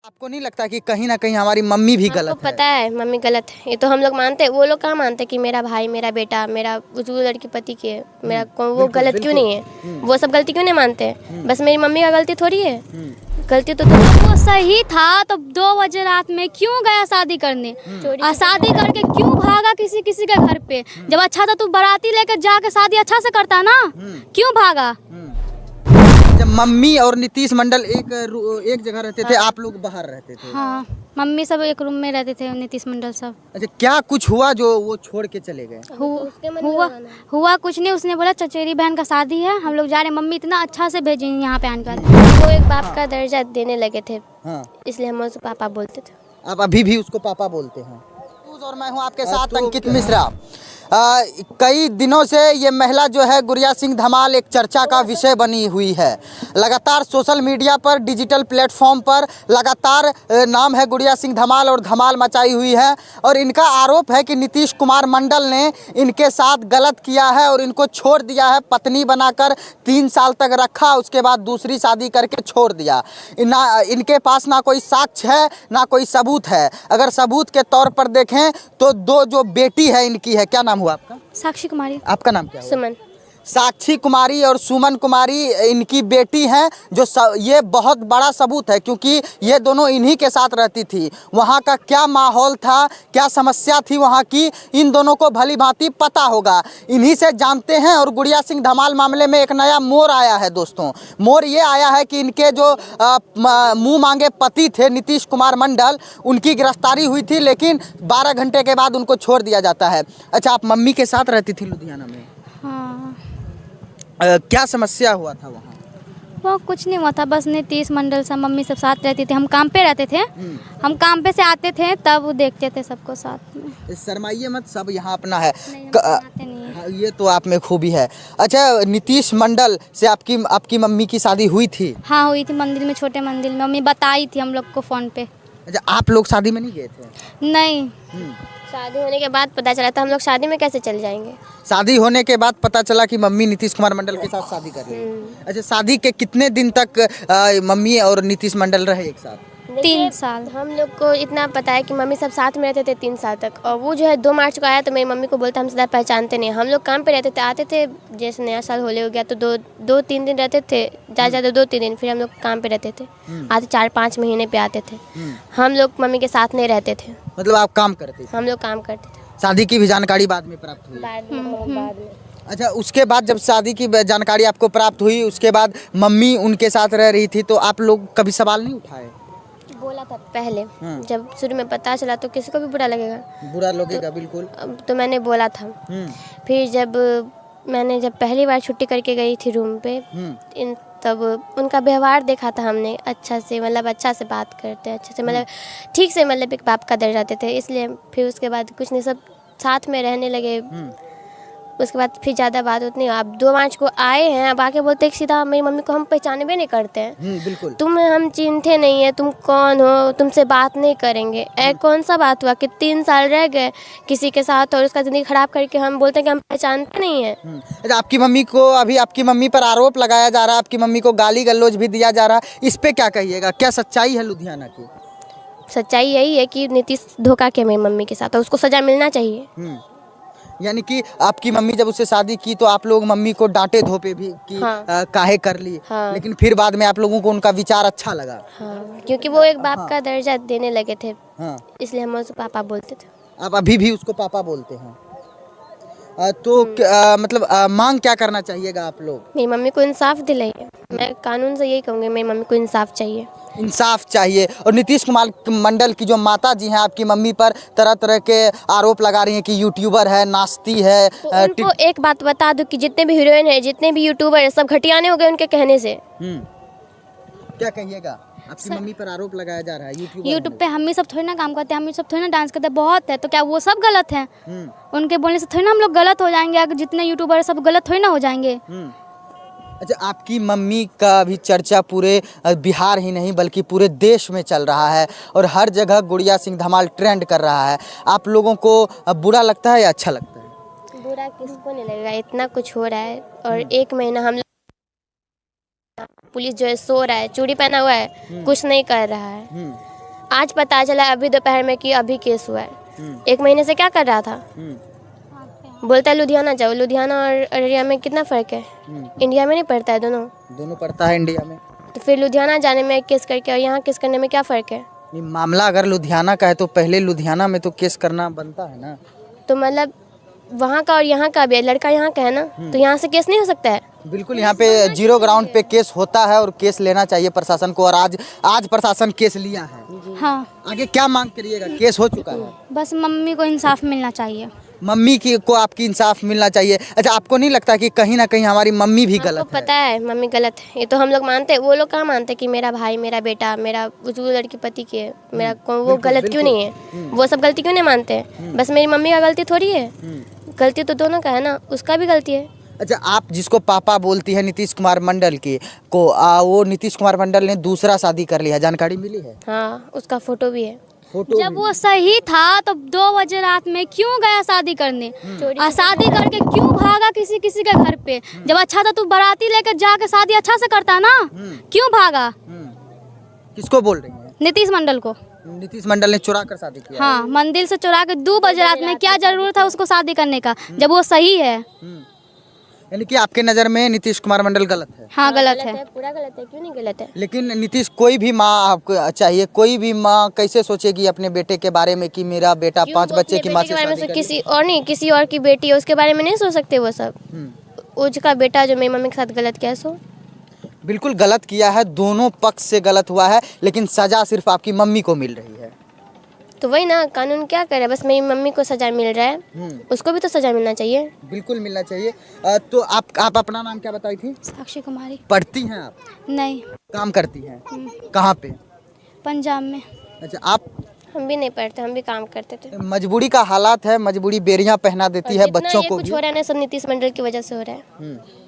आपको नहीं लगता कि कहीं ना कहीं हमारी मम्मी भी गलत हमको पता है मम्मी गलत है, ये तो हम लोग मानते हैं। वो लोग कहाँ मानते कि मेरा भाई, मेरा बेटा, मेरा उस लड़की पति के मेरा वो बिल्कुल, गलत क्यों बिल्कुल। नहीं है? वो सब गलती क्यों नहीं मानते हैं? बस मेरी मम्मी का गलती थोड़ी है, गलती तो वो सही था तो 2 बजे रात में क्यों गया शादी करने? और शादी करके क्यों भागा किसी किसी के घर पे? जब अच्छा था तू बाराती लेकर जाके शादी अच्छा से करता ना, क्यों भागा? जब मम्मी और नीतीश मंडल एक जगह रहते थे, आप लोग बाहर रहते थे। हाँ, मम्मी सब एक रूम में रहते थे, नीतीश मंडल सब। अच्छा, क्या कुछ हुआ जो वो छोड़ के चले गए? हुआ कुछ नहीं, उसने बोला चचेरी बहन का शादी है, हम लोग जा रहे हैं। मम्मी इतना अच्छा से भेजी यहाँ पे आने के बाद। वो एक बाप का दर्जा देने लगे थे, हाँ। इसलिए हम उसको पापा बोलते थे। आप अभी भी उसको पापा बोलते हैं। और मैं हूं आपके साथ अंकित मिश्रा। कई दिनों से ये महिला जो है गुड़िया सिंह धमाल एक चर्चा का विषय बनी हुई है। लगातार सोशल मीडिया पर, डिजिटल प्लेटफॉर्म पर लगातार नाम है गुड़िया सिंह धमाल और धमाल मचाई हुई है। और इनका आरोप है कि नीतीश कुमार मंडल ने इनके साथ गलत किया है और इनको छोड़ दिया है। पत्नी बनाकर 3 साल तक रखा, उसके बाद दूसरी शादी करके छोड़ दिया। इनके पास ना कोई साक्ष्य है ना कोई सबूत है। अगर सबूत के तौर पर देखें तो 2 जो बेटी है इनकी है, क्या नाम हुआ आपका? साक्षी कुमारी। आपका नाम क्या हुआ? सुमन। साक्षी कुमारी और सुमन कुमारी इनकी बेटी हैं। ये बहुत बड़ा सबूत है क्योंकि ये दोनों इन्हीं के साथ रहती थी। वहाँ का क्या माहौल था, क्या समस्या थी वहाँ की, इन दोनों को भली भांति पता होगा। इन्हीं से जानते हैं। और गुड़िया सिंह धमाल मामले में एक नया मोड़ आया है दोस्तों। मोड़ ये आया है कि इनके जो मुंह मांगे पति थे नीतीश कुमार मंडल, उनकी गिरफ्तारी हुई थी, लेकिन 12 घंटे के बाद उनको छोड़ दिया जाता है। अच्छा, आप मम्मी के साथ रहती थी लुधियाना में? हाँ। क्या समस्या हुआ था वहाँ? वो कुछ नहीं हुआ था, बस नीतीश मंडल सब मम्मी सब साथ रहती थी। हम काम पे रहते थे, हम काम पे से आते थे तब वो देखते थे सबको साथ में। शर्माइए मत, सब यहाँ अपना है। नहीं है। हाँ, ये तो आप में खूबी है। अच्छा, नीतीश मंडल से आपकी मम्मी की शादी हुई थी? हाँ हुई थी, मंदिर में, छोटे मंदिर में। मम्मी बताई थी हम लोग को फ़ोन पे। अच्छा, आप लोग शादी में नहीं गए थे? नहीं। शादी होने के बाद पता चला था, हम लोग शादी में कैसे चल जाएंगे? शादी होने के बाद पता चला कि मम्मी नीतीश कुमार मंडल के साथ शादी कर रही है। अच्छा, शादी के कितने दिन तक मम्मी और नीतीश मंडल रहे एक साथ? 3 साल। हम लोग को इतना पता है कि मम्मी सब साथ में रहते थे 3 साल तक। और वो जो है 2 मार्च को आया तो मेरी मम्मी को बोलता हम ज़्यादा पहचानते नहीं। हम लोग काम पे रहते थे, आते थे, जैसे नया साल होली हो गया तो 2-3 दिन रहते थे, ज़्यादा 2-3 दिन। फिर हम लोग काम पे रहते थे, आते 4-5 महीने पे आते थे। हम लोग मम्मी के साथ नहीं रहते थे। मतलब आप काम करते थे? हम लोग काम करते थे। शादी की भी जानकारी बाद में प्राप्त हुई? बाद में। अच्छा, उसके बाद जब शादी की जानकारी आपको प्राप्त हुई, उसके बाद मम्मी उनके साथ रह रही थी, तो आप लोग कभी सवाल नहीं उठाए? बोला था पहले, जब शुरू में पता चला तो किसी को भी बुरा लगेगा। बुरा लगेगा, बिल्कुल। तो मैंने बोला था। फिर जब पहली बार छुट्टी करके गई थी रूम पे, तब उनका व्यवहार देखा था हमने, अच्छा से, मतलब अच्छा से बात करते, अच्छे से, मतलब ठीक से, मतलब एक बाप का दर्जा देते थे। इसलिए फिर उसके बाद कुछ नहीं, सब साथ में रहने लगे। उसके बाद फिर ज़्यादा बात होती नहीं। अब 2 मार्च को आए हैं, अब आके बोलते हैं सीधा मेरी मम्मी को हम पहचानबे नहीं करते हैं। बिल्कुल। तुम हम चिन्हते नहीं है, तुम कौन हो, तुमसे बात नहीं करेंगे। कौन सा बात हुआ कि 3 साल रह गए किसी के साथ और उसका ज़िंदगी ख़राब करके हम बोलते हैं कि हम पहचानते नहीं हैं। अच्छा, आपकी मम्मी को, अभी आपकी मम्मी पर आरोप लगाया जा रहा है, आपकी मम्मी को गाली गलौज भी दिया जा रहा है, इस पे क्या कहिएगा? क्या सच्चाई है लुधियाना की? सच्चाई यही है कि नीतीश धोखा किया मेरी मम्मी के साथ और उसको सज़ा मिलना चाहिए। यानी कि आपकी मम्मी जब उससे शादी की तो आप लोग मम्मी को डांटे धोपे भी कि हाँ। काहे कर ली, हाँ। लेकिन फिर बाद में आप लोगों को उनका विचार अच्छा लगा। हाँ, क्योंकि वो एक बाप का दर्जा देने लगे थे, हाँ। इसलिए हम उसको पापा बोलते थे। आप अभी भी उसको पापा बोलते हैं? मतलब मांग क्या करना चाहिएगा आप लोग? मेरी मम्मी को इंसाफ दिलाइए। मैं कानून से यही कहूँगी, मेरी मम्मी को इंसाफ चाहिए। इंसाफ चाहिए। और नीतीश कुमार मंडल की जो माता जी हैं आपकी मम्मी पर तरह तरह के आरोप लगा रही हैं कि यूट्यूबर है, नाचती है। तो उनको एक बात बता दूं कि जितने भी हीरोइन है, जितने भी यूट्यूबर है, सब घटियाने हो गए उनके कहने से। क्या कहिएगा? आपकी मम्मी पर आरोप लगाया जा रहा है यूट्यूब पे हम ही सब थोड़ी ना काम करते हैं, हम ही सब थोड़ी ना डांस करते हैं, बहुत है, तो क्या वो सब गलत हैं? उनके बोलने से थोड़ी ना हम लोग गलत हो जाएंगे? अगर जितने यूट्यूबर है सब गलत थोड़ी ना हो जाएंगे? अच्छा, आपकी मम्मी का भी चर्चा पूरे बिहार ही नहीं बल्कि पूरे देश में चल रहा है और हर जगह गुड़िया सिंह धमाल ट्रेंड कर रहा है। आप लोगों को बुरा लगता है या अच्छा लगता है? बुरा किसको नहीं लगेगा, इतना कुछ हो रहा है। और 1 महीना हम लोग, पुलिस जो है सो रहा है, चूड़ी पहना हुआ है, कुछ नहीं कर रहा है। आज पता चला अभी दोपहर में कि अभी केस हुआ है। 1 महीने से क्या कर रहा था? बोलता है लुधियाना जाओ। लुधियाना और अररिया में कितना फ़र्क है? इंडिया में नहीं पड़ता है दोनों पड़ता है इंडिया में। तो फिर लुधियाना जाने में केस करके और यहाँ केस करने में क्या फ़र्क है? नहीं, मामला अगर लुधियाना का है तो पहले लुधियाना में तो केस करना बनता है ना। तो मतलब वहाँ का और यहाँ का भी है, लड़का यहाँ का है ना, तो यहाँ से केस नहीं हो सकता है? बिल्कुल, यहाँ पे 0 ग्राउंड पे केस होता है और केस लेना चाहिए प्रशासन को, और आज प्रशासन केस लिया है। हाँ, आगे क्या मांग करिएगा? केस हो चुका है, बस मम्मी को इंसाफ मिलना चाहिए। मम्मी को आपकी इंसाफ मिलना चाहिए। अच्छा, आपको नहीं लगता कि कहीं ना कहीं हमारी मम्मी भी गलत आपको पता है मम्मी गलत है, ये तो हम लोग मानते हैं। वो लोग कहाँ मानते हैं कि मेरा भाई, मेरा बेटा, मेरा उस लड़की पति की है, मेरा वो गलत क्यों नहीं है? वो सब गलती क्यों नहीं मानते हैं? बस मेरी मम्मी का गलती थोड़ी है, गलती तो दोनों का है ना, उसका भी गलती है। अच्छा, आप जिसको पापा बोलती है नीतीश कुमार मंडल की को वो नीतीश कुमार मंडल ने दूसरा शादी कर लिया, जानकारी मिली है? हाँ, उसका फोटो भी है। जब वो सही था तो 2 बजे रात में क्यों गया शादी करने? और शादी करके क्यों भागा किसी के घर पे? जब अच्छा था तू बाराती लेकर जाके शादी अच्छा से करता ना, क्यों भागा? किसको बोल रही है? नीतीश मंडल को। नीतीश मंडल ने चुरा कर शादी किया। हाँ, मंदिर से चुरा के 2 बजे रात में क्या जरूरत था उसको शादी करने का, जब वो सही है? यानी कि आपके नज़र में नीतीश कुमार मंडल गलत है? हाँ, गलत है, पूरा गलत है। क्यों नहीं गलत है? लेकिन नीतीश, कोई भी माँ आपको चाहिए, कोई भी माँ कैसे सोचेगी अपने बेटे के बारे में कि मेरा बेटा 5 बच्चे की माँ से शादी कर किसी और नहीं, किसी और की बेटी है उसके बारे में नहीं सोच सकते वो सब। उसका बेटा जो मेरी मम्मी के साथ गलत किया सो बिल्कुल गलत किया है, दोनों पक्ष से गलत हुआ है, लेकिन सजा सिर्फ आपकी मम्मी को मिल रही है। तो वही ना, कानून क्या करे? बस मेरी मम्मी को सजा मिल रहा है, उसको भी तो सजा मिलना चाहिए। बिल्कुल मिलना चाहिए। तो आप अपना नाम क्या बताई थी? साक्षी कुमारी। पढ़ती हैं आप? नहीं, काम करती हैं? कहाँ पे? पंजाब में। अच्छा, आप? हम भी नहीं पढ़ते, हम भी काम करते थे। मजबूरी का हालात है, मजबूरी बेरियां पहना देती है बच्चों को कुछ भी। हो रहा है ना, सब नीतीश मंडल की वजह से हो रहा है।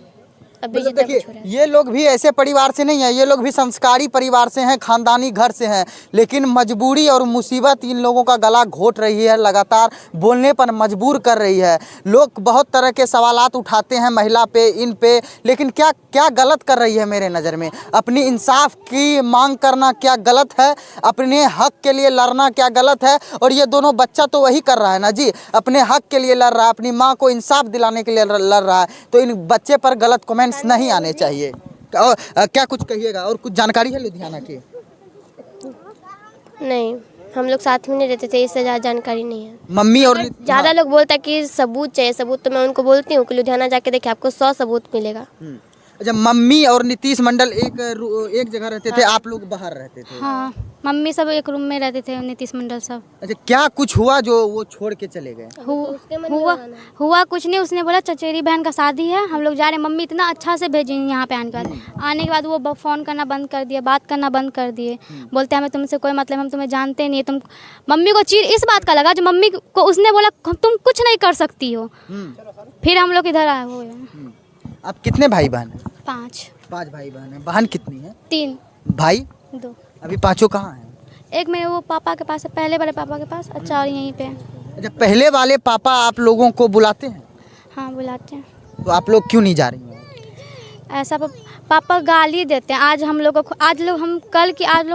अभी मतलब जितना कुछ हो रहा देखिए, है। ये लोग भी ऐसे परिवार से नहीं है, ये लोग भी संस्कारी परिवार से हैं, खानदानी घर से हैं, लेकिन मजबूरी और मुसीबत इन लोगों का गला घोट रही है, लगातार बोलने पर मजबूर कर रही है। लोग बहुत तरह के सवालात उठाते हैं महिला पे, इन पे, लेकिन क्या क्या गलत कर रही है? मेरे नज़र में अपनी इंसाफ की मांग करना क्या गलत है? अपने हक के लिए लड़ना क्या गलत है? और ये दोनों बच्चा तो वही कर रहा है ना जी, अपने हक के लिए लड़ रहा है, अपनी माँ को इंसाफ दिलाने के लिए लड़ रहा है, तो इन बच्चे पर गलत कमेंट्स नहीं आने चाहिए। और क्या कुछ कहिएगा? और कुछ जानकारी है लुधियाना की? नहीं, हम लोग साथ में नहीं रहते थे, इससे ज़्यादा जानकारी नहीं है। मम्मी और ज़्यादा लोग बोलता है कि सबूत चाहिए, सबूत, तो मैं उनको बोलती हूँ कि लुधियाना जाके देखिए, आपको 100 सबूत मिलेगा। अच्छा, मम्मी और नीतीश मंडल एक जगह रहते थे, आप लोग बाहर रहते थे? हाँ, मम्मी सब एक रूम में रहते थे, नीतीश मंडल सब। अच्छा, क्या कुछ हुआ जो वो छोड़ के चले गए? हुआ कुछ नहीं। उसने बोला चचेरी बहन का शादी है, हम लोग जा रहे हैं। मम्मी इतना अच्छा से भेजी यहाँ पे आने के बाद वो फ़ोन करना बंद कर दिया, बात करना बंद कर दिए। बोलते हमें तुमसे कोई मतलब, हम तुम्हें जानते नहीं। तुम मम्मी को चीर इस बात का लगा जो मम्मी को उसने बोला तुम कुछ नहीं कर सकती हो। फिर हम लोग इधर आए हुए हैं। आप कितने भाई बहन हैं? 5 भाई बहन हैं। बहन कितनी है? 3 भाई 2। अभी पांचों कहाँ हैं? एक मेरे वो पापा के पास है, पहले वाले पापा के पास। अच्छा, और यहीं पे। अच्छा, पहले वाले पापा आप लोगों को बुलाते हैं? हाँ, बुलाते हैं। तो आप लोग क्यों नहीं जा रही हैं? ऐसा पापा गाली देते हैं। आज हम लोग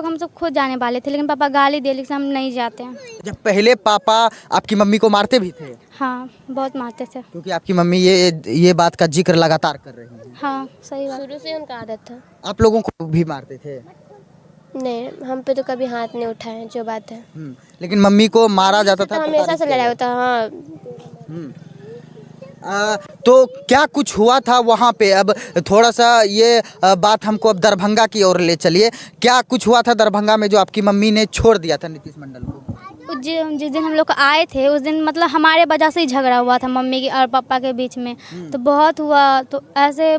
हम सब खुद जाने वाले थे, लेकिन पापा गाली दे, लेकिन हम नहीं जाते हैं। जब पहले पापा आपकी मम्मी को मारते भी थे? हाँ, बहुत मारते थे। क्योंकि आपकी मम्मी ये बात का जिक्र लगातार कर रही हैं। हाँ, सही बात। शुरू से उनका आदत था। आप लोगों को भी मारते थे? नहीं, हम पे तो कभी हाथ नहीं उठाए, जो बात है। लेकिन मम्मी को मारा जाता था? हमेशा से लड़ाई होता। हाँ। तो क्या कुछ हुआ था वहाँ पे? अब थोड़ा सा ये बात हमको अब दरभंगा की ओर ले चलिए। क्या कुछ हुआ था दरभंगा में जो आपकी मम्मी ने छोड़ दिया था नीतीश मंडल को? जिस दिन हम लोग आए थे उस दिन मतलब हमारे वजह से ही झगड़ा हुआ था मम्मी की और पापा के बीच में। तो बहुत हुआ। तो ऐसे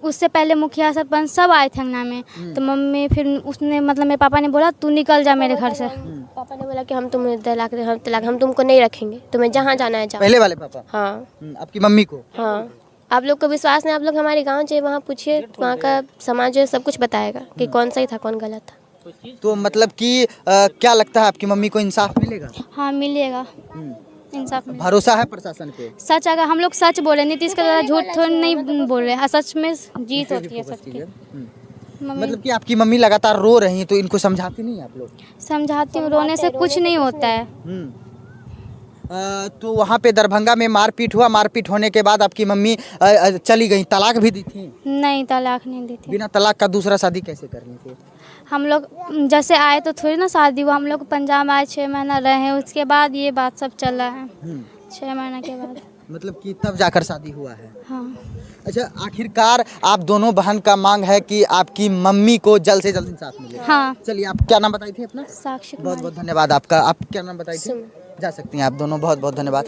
उससे पहले मुखिया सरपंच सब आए थे अंगना में। तो मम्मी फिर उसने मतलब मेरे पापा ने बोला तू निकल जा मेरे घर से। पापा ने बोला कि हम तुम्हें तलाक हम तुमको नहीं रखेंगे, तुम्हें जहाँ जाना है जाओ। पहले वाले पापा? हाँ। आपकी मम्मी को? हाँ। आप लोग को विश्वास नहीं, आप लोग हमारे गांव जाइए, वहाँ पूछिए, वहाँ का समाज जो है सब कुछ बताएगा कि कौन सही था कौन गलत था। तो मतलब कि क्या लगता है आपकी मम्मी को इंसाफ मिलेगा? हाँ, मिलेगा इंसाफ। भरोसा है प्रशासन पे? सच अगर हम लोग सच बोले, नीतीश का ज़्यादा झूठ थोड़ा नहीं बोल रहे हैं, सच में जीत होती है सबकी। मम्मी मतलब कि आपकी मम्मी लगातार रो रही हैं तो इनको समझाती नहीं आप लोग? समझाती हूँ, रोने से कुछ नहीं होता है। तो वहाँ पे दरभंगा में मारपीट हुआ, मारपीट होने के बाद आपकी मम्मी चली गई, तलाक भी दी थी? नहीं, तलाक नहीं दी थी। बिना तलाक का दूसरा शादी कैसे करनी थी? हम लोग जैसे आए तो थोड़ी ना शादी हुआ, हम लोग पंजाब में आए 6 महीना रहे, उसके बाद ये बात सब चला है। 6 महीना के बाद मतलब कि तब जाकर शादी हुआ है। हाँ। अच्छा, आखिरकार आप दोनों बहन का मांग है कि आपकी मम्मी को जल्द से जल्द इंसाफ मिले। हाँ। चलिए, आप क्या नाम बताई थी अपना? साक्षी बहुत कुमारी। बहुत धन्यवाद आपका। आप क्या नाम बताई थी? सुमन। जा सकती हैं आप दोनों, बहुत बहुत धन्यवाद।